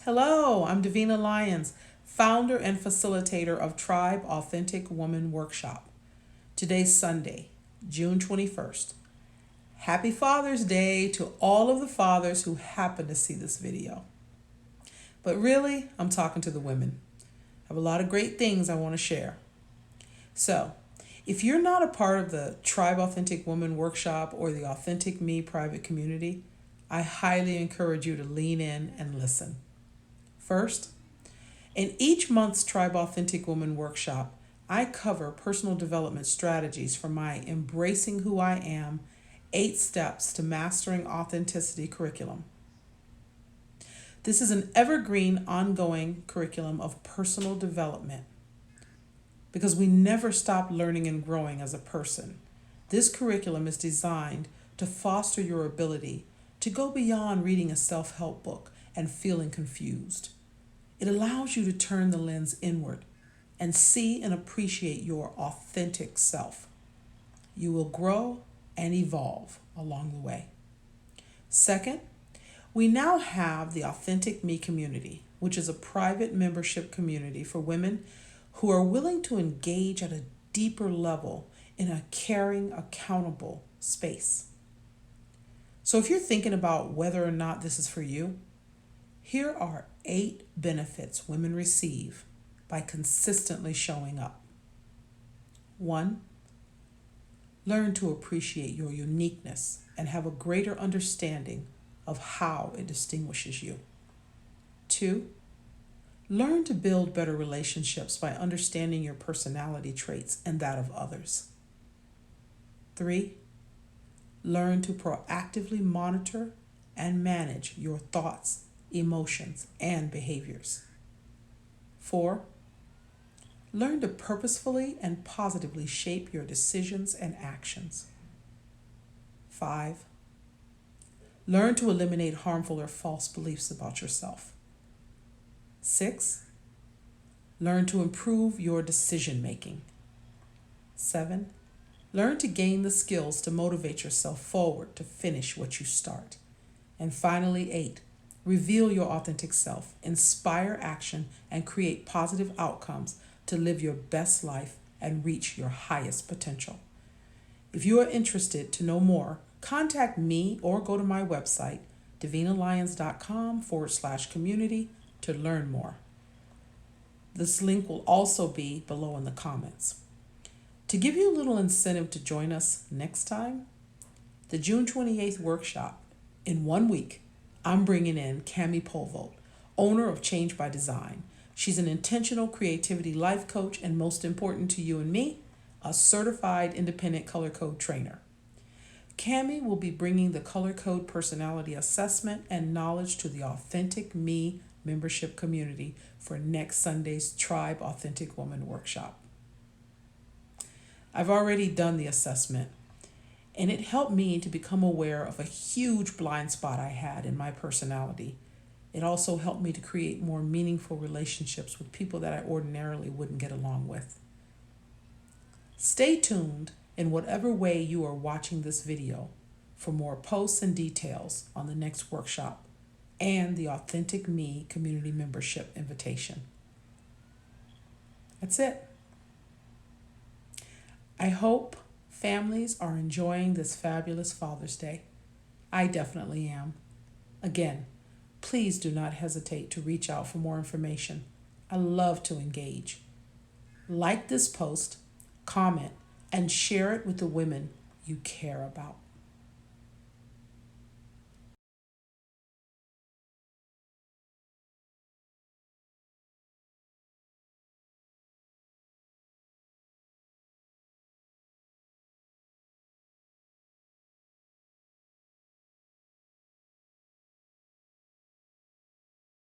Hello, I'm Davina Lyons, founder and facilitator of Tribe Authentic Woman Workshop. Today's Sunday, June 21st. Happy Father's Day to all of the fathers who happen to see this video. But really, I'm talking to the women. I have a lot of great things I want to share. So, if you're not a part of the Tribe Authentic Woman Workshop or the Authentic Me private community, I highly encourage you to lean in and listen. First, in each month's Tribe Authentic Woman Workshop, I cover personal development strategies for my Embracing Who I Am 8 Steps to Mastering Authenticity curriculum. This is an evergreen, ongoing curriculum of personal development because we never stop learning and growing as a person. This curriculum is designed to foster your ability to go beyond reading a self-help book and feeling confused. It allows you to turn the lens inward and see and appreciate your authentic self. You will grow and evolve along the way. Second, we now have the Authentic Me community, which is a private membership community for women who are willing to engage at a deeper level in a caring, accountable space. So if you're thinking about whether or not this is for you, here are 8 benefits women receive by consistently showing up. 1, learn to appreciate your uniqueness and have a greater understanding of how it distinguishes you. 2, learn to build better relationships by understanding your personality traits and that of others. 3, learn to proactively monitor and manage your thoughts, emotions, and behaviors. 4, learn to purposefully and positively shape your decisions and actions. 5, learn to eliminate harmful or false beliefs about yourself. 6, learn to improve your decision making. 7, learn to gain the skills to motivate yourself forward to finish what you start. And finally, 8, reveal your authentic self, inspire action, and create positive outcomes to live your best life and reach your highest potential. If you are interested to know more, contact me or go to my website, davinalyons.com/community to learn more. This link will also be below in the comments. To give you a little incentive to join us next time, the June 28th workshop, in 1 week, I'm bringing in Cami Polvold, owner of Change by Design. She's an intentional creativity life coach and, most important to you and me, a certified independent color code trainer. Cami will be bringing the color code personality assessment and knowledge to the Authentic Me membership community for next Sunday's Tribe Authentic Woman workshop. I've already done the assessment, and it helped me to become aware of a huge blind spot I had in my personality. It also helped me to create more meaningful relationships with people that I ordinarily wouldn't get along with. Stay tuned in whatever way you are watching this video for more posts and details on the next workshop and the Authentic Me community membership invitation. That's it. I hope families are enjoying this fabulous Father's Day. I definitely am. Again, please do not hesitate to reach out for more information. I love to engage. Like this post, comment, and share it with the women you care about.